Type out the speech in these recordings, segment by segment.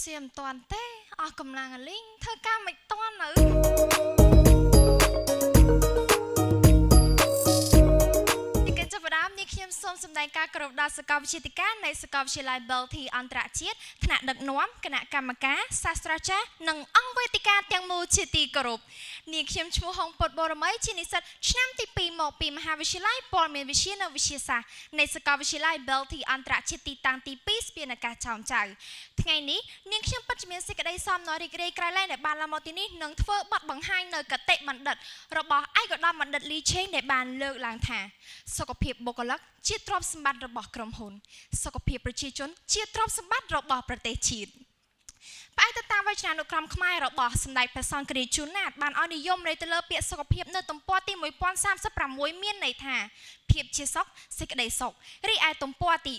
សៀមតាន់ទេអស់កម្លាំងលីងធ្វើការមិនតាន់នៅនេះខ្ញុំសូមសម្ដែងការគោរពដល់សាកលវិទ្យាធិការនៃសាកលវិទ្យាល័យ Belty អន្តរជាតិថ្នាក់ដឹកនាំគណៈកម្មការសាស្ត្រាចារ្យនិងអង្គវេទិកាទាំងមូលជាទីគោរពនាងខ្ញុំឈ្មោះហុងពុតបរមីជានិស្សិតឆ្នាំទី2មកពីមហាវិទ្យាល័យព័ត៌មានវិទ្យានិងវិទ្យាសាស្ត្រនៃសាកលវិទ្យាល័យ Belty អន្តរជាតិទីតាំងទី2ស្ពានអាកាសចោមចៅថ្ងៃនេះនាងខ្ញុំពិតជាមានសេចក្តីសោមនស្សរីករាយក្រៃលែងដែលបានឡើងមកទីនេះនិងធ្វើបទបង្ហាញនៅគតិបណ្ឌិតរបស់ឯកឧត្តមបណ្ឌិតលីឆេងដែលបានលើកឡើងថាសុខភាពបុគ្គលិកជាទ្រព្យសម្បត្តិរបស់ក្រុមហ៊ុនសុខភាពប្រជាជនជាទ្រព្យសម្បត្តិរបស់ប្រទេសជាតិផ្អែកទៅតាមវចនានុក្រមខ្មែររបស់សម្ដេចព្រះសង្ឃរាជជួនណាតបានឲ្យនិយមន័យទៅលើពាក្យសុខភាពនៅទំព័រទី1036មានន័យថាភាពជាសុខសេចក្តីសុខរីឯទំព័រទី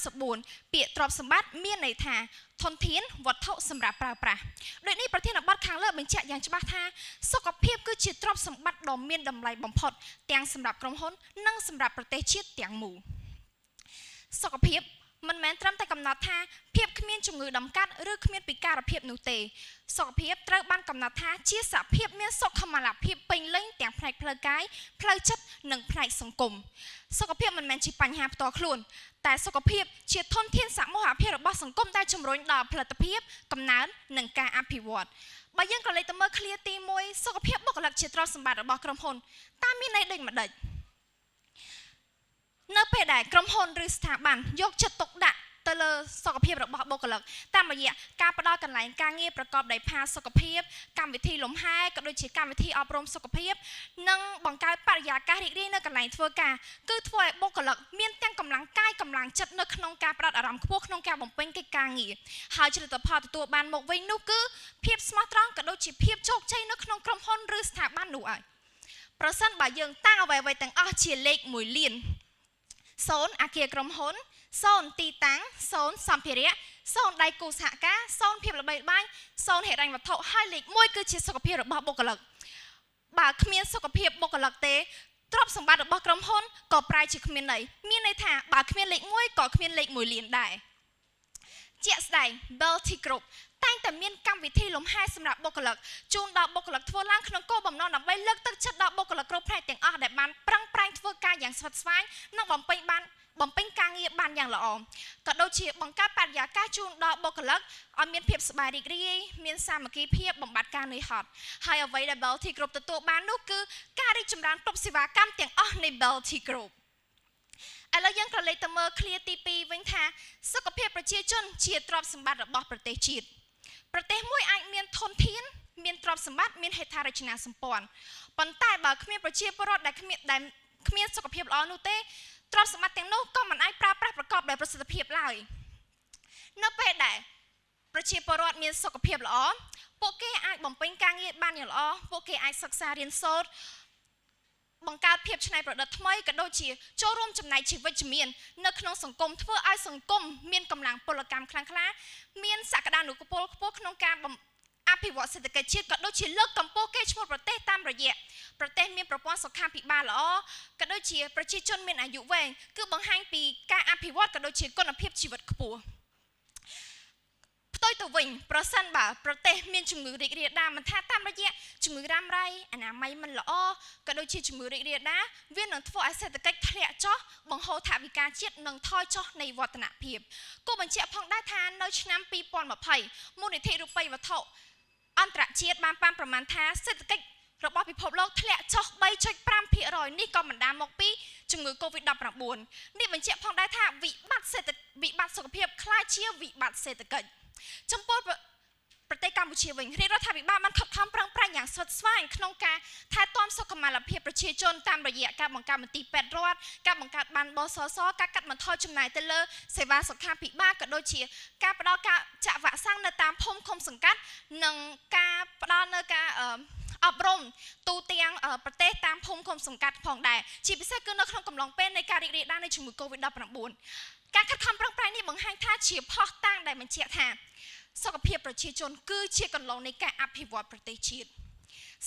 334ពាក្យទ្រព្យសម្បត្តិមានន័យថាធនធានវត្ថុសម្រាប់ប្រើប្រាស់ដូចនេះប្រធានបទខាងលើបញ្ជាក់យ៉ាងច្បាស់ថាសុខភាពគឺជាទ្រព្យសម្បត្តិដ៏មានតម្លៃបំផុតទាំងសម្រាប់ក្រុមហ៊ុននិងសម្រាប់ប្រទេសជាតិទាំងមូលសុខភាពមិនមែនត្រឹមតែកំណត់ថាភាពគ្មានជំងឺដំកាត់ឬគ្មានពិការភាពនោះទេសុខភាពត្រូវបានកំណត់ថាជាសភាពមានសុខុមាលភាពពេញលេញទាំងផ្នែកផ្លូវកាយផ្លូវចិត្តនិងផ្នែកសង្គមសុខភាពមិនមែនជាបញ្ហាផ្ទាល់ខ្លួនតែសុខភាពជាធនធានសមូហភាពរបស់សង្គមដែលជំរុញដល់ផលិតភាពកំណើននិងការអភិវឌ្ឍបើយើងក៏លេចទៅមើលឃ្លាទី1សុខភាពបុគ្គលិកជាទ្រព្យសម្បត្តិរបស់ក្រុមហ៊ុនតើមានន័យដូចម្ដេចនៅពេលដែលក្រុមហ៊ុនឬស្ថាប័នយកចិត្តទុកដាក់ទៅលើសុខភាពរបស់បុគ្គលិកតាមរយៈការផ្ដល់កន្លែងការងារប្រកបដោយផាសុកភាពកម្មវិធីលំហែក៏ដូចជាកម្មវិធីអប់រំសុខភាពនិងបង្កើតបរិយាកាសរីករាយនៅកន្លែងធ្វើការគឺធ្វើឲ្យបុគ្គលិកមានទាំងកម្លាំងកាយកម្លាំងចិត្តនៅក្នុងការផ្ដោតអារម្មណ៍ខ្ពស់ក្នុងការបំពេញកិច្ចការងារហើយលទ្ធផលទទួលបានមកវិញនោះគឺភាពស្មោះត្រង់ក៏ដូចជាភាពជោគជ័យនៅក្នុងក្រុមហ៊ុនឬស្ថាប័ននោះហើយប្រសិនបើយើងតាំងអ្វីៗទាំងអស់ជាលេខ1លាន0អគារក្រុមហ៊ុន0ទីតាំង0សម្ភារៈ0ដៃគូសហការ0ភាពល្បីល្បាញ0ហិរញ្ញវត្ថុហើយលេខ1គឺជាសុខភាពរបស់បុគ្គលិកបើគ្មានសុខភាពបុគ្គលិកទេទ្រព្យសម្បត្តិរបស់ក្រុមហ៊ុនក៏ប្រែជាគ្មានន័យមានន័យថាបើគ្មានលេខ1ក៏គ្មានលេខ1លានដែរជាក់ស្ដែង Belty Group តែងតែមានកម្មវិធីលំហែសម្រាប់បុគ្គលិកជូនដល់បុគ្គលិកធ្វើឡើងក្នុងគោលបំណងដើម្បីលើកទឹកចិត្តដល់បុគ្គលិកគ្រប់ផ្នែកទាំងអស់ដែលបានប្រឹងប្រែងធ្វើការយ៉ាងស្វិតស្វាញនិងបំពេញការងារបានយ៉ាងល្អក៏ដូចជាបង្កើតបរិយាកាសជូនដល់បុគ្គលិកឲ្យមានភាពសប្បាយរីករាយមានសាមគ្គីភាពបំបត្តិការនឿយហត់ហើយអ្វីដែល Belty Group ទទួលបាននោះគឺការរីកចម្រើនគ្រប់សេវាកម្មទាំងអស់នៃ Belty Groupឥឡូវយើងក៏លេខទៅមើលឃ្លាទី2វិញថាសុខភាពប្រជាជនជាទ្រព្យសម្បត្តិរបស់ប្រទេសជាតិប្រទេសមួយអាចមានធនធានមានទ្រព្យសម្បត្តិមានហេដ្ឋារចនាសម្ព័ន្ធប៉ុន្តែបើគ្មានប្រជាពលរដ្ឋដែលគ្មានសុខភាពល្អនោះទេទ្រព្យសម្បត្តិទាំងនោះក៏មិនអាចប្រើប្រាស់ប្រកបដោយប្រសិទ្ធភាពឡើយនៅពេលដែលប្រជាពលរដ្ឋមានសុខភាពល្អពួកគេអាចបំពេញការងារបានយ៉ាងល្អពួកគេអាចសិក្សារៀនសូត្របង្កើតភាពច្នៃប្រឌិតថ្មីក៏ដូចជាចូលរួមចំណែកជាវិជ្ជមាននៅក្នុងសង្គមធ្វើឲ្យសង្គមមានកម្លាំងពលកម្មខ្លាំងក្លាមានសក្តានុពលខ្ពស់ក្នុងការអភិវឌ្ឍសេដ្ឋកិច្ចជាតិក៏ដូចជាលើកកម្ពស់កេរ្តិ៍ឈ្មោះប្រទេសតាមរយៈប្រទេសមានប្រព័ន្ធសុខាភិបាលល្អក៏ដូចជាប្រជាជនមានអាយុវែងគឺបង្ហាញពីការអភិវឌ្ឍក៏ដូចជាគុណភាពជីវិតខ្ពស់ផ្ទុយទៅវិញប្រសិនបើប្រទេសមានជំងឺរីករាលដាលមិនថាតាមរយៈជំងឺរ៉ាំរ៉ៃអនាម័យមិនល្អក៏ដូចជាជំងឺរីករាលដាលវានឹងធ្វើឲ្យសេដ្ឋកិច្ចធ្លាក់ចុះបង្ហូរថវិកាជាតិនិងថយចុះនៃវឌ្ឍនភាពគូបញ្ជាក់ផងដែរថានៅឆ្នាំ2020មូលនិធិរូបិយវត្ថុអន្តរជាតិបានប្រមាណថាសេដ្ឋកិច្ចរបស់ពិភពលោកធ្លាក់ចុះ 3.5% នេះក៏បណ្ដាលមកពីជំងឺ COVID-19 នេះបញ្ជាក់ផងដែរថាវិបត្តិសុខភាពคล้ายជាវិបត្តិសេដ្ឋកិច្ចចំពោះប្រទេសកម្ពុជាវិញរាជរដ្ឋាភិបាលបានខិតខំប្រឹងប្រែងយ៉ាងស្វិតស្វាញក្នុងការថែទាំសុខុមាលភាពប្រជាជនតាមរយៈការបង្កើតមន្ទីរពេទ្យរដ្ឋការបង្កើតបានបសសការកាត់បន្ថយចំណាយទៅលើសេវាសុខាភិបាលក៏ដូចជាការផ្ដល់ការចាក់វ៉ាក់សាំងនៅតាមភូមិឃុំសង្កាត់និងការផ្ដល់នៅការអប់រំទូទាំងប្រទេសតាមភូមិឃុំសង្កាត់ផងដែរជាពិសេសគឺនៅក្នុងកំឡុងពេលនៃការរីករាលដាលនៃជំងឺ COVID-19 ការខិតខំប្រឹងប្រែងនេះបង្ហាញថាជាភស្តុតាងដែលបញ្ជាក់ថាសុខភាពប្រជាជនគឺជាកន្លងនៃការអភិវឌ្ឍប្រទេសជាតិ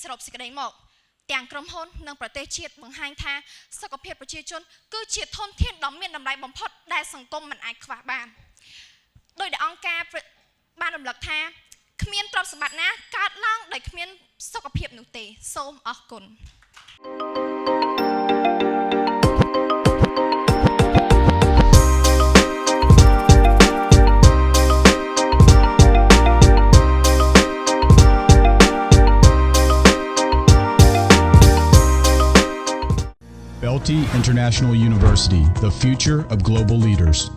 សរុបសេចក្តីមកទាំងក្រុមហ៊ុននិងប្រទេសជាតិបង្ហាញថាសុខភាពប្រជាជនគឺជាធនធានដ៏មានតម្លៃបំផុតដែលសង្គមមិនអាចខ្វះបានដោយដែលអង្គការ បានរំលឹកថាគ្មានទ្រព្យសម្បត្តិណាកើតឡើងដោយគ្មានសុខភាពនោះទេសូមអរគុណ Belty International University, the future of global leaders.